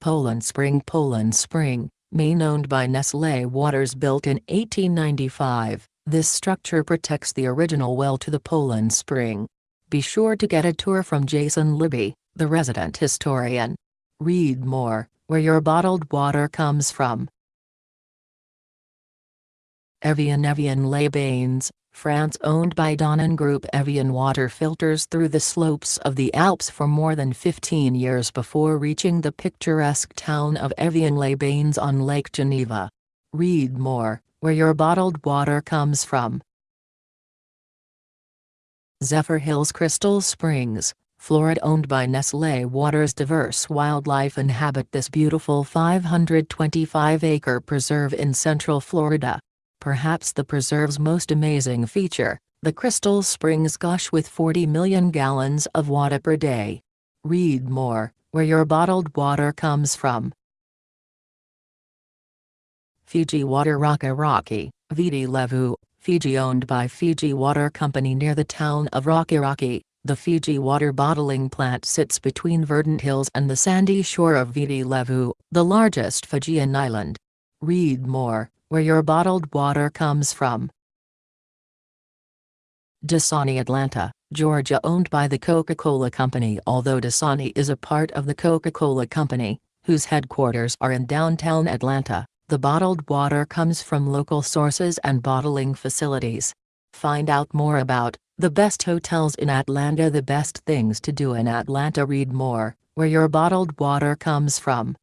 Poland Spring, main owned by Nestlé Waters built in 1895, this structure protects the original well to the Poland Spring. Be sure to get a tour from Jason Libby, the resident historian. Read more, where your bottled water comes from. Evian-les Bains, France. Owned by Danone Group, Evian water filters through the slopes of the Alps for more than 15 years before reaching the picturesque town of Evian-les Bains on Lake Geneva. Read more, where your bottled water comes from. Zephyrhills Crystal Springs, Florida. Owned by Nestlé Waters, diverse wildlife inhabit this beautiful 525-acre preserve in central Florida. Perhaps the preserve's most amazing feature, the Crystal Springs gush with 40 million gallons of water per day. Read more, where your bottled water comes from. Fiji Water Rocky, Viti Levu, Fiji. Owned by Fiji Water Company near the town of Rocky, the Fiji water bottling plant sits between verdant hills and the sandy shore of Viti Levu, the largest Fijian island. Read more, where your bottled water comes from. Dasani Atlanta, Georgia. Owned by the Coca-Cola Company. Although Dasani is a part of the Coca-Cola Company, whose headquarters are in downtown Atlanta, the bottled water comes from local sources and bottling facilities. Find out more about the best hotels in Atlanta, the best things to do in Atlanta. Read more, where your bottled water comes from.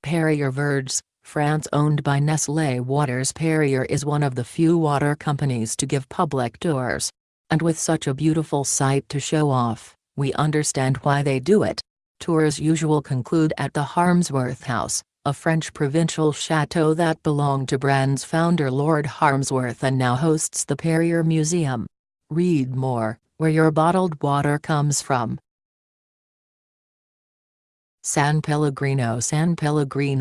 Perrier Verges, France. Owned by Nestlé Waters, Perrier is one of the few water companies to give public tours. And with such a beautiful site to show off, we understand why they do it. Tours usually conclude at the Harmsworth House, a French provincial chateau that belonged to brand's founder Lord Harmsworth and now hosts the Perrier Museum. Read more, where your bottled water comes from. San Pellegrino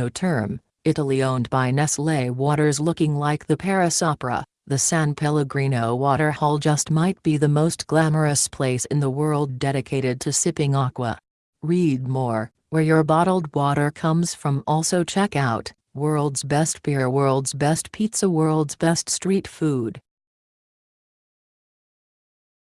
Terme, Italy. Owned by Nestlé Waters. Looking like the Paris Opera, the San Pellegrino Water Hall just might be the most glamorous place in the world dedicated to sipping aqua. Read more, where your bottled water comes from. Also check out, world's best beer, world's best pizza, world's best street food.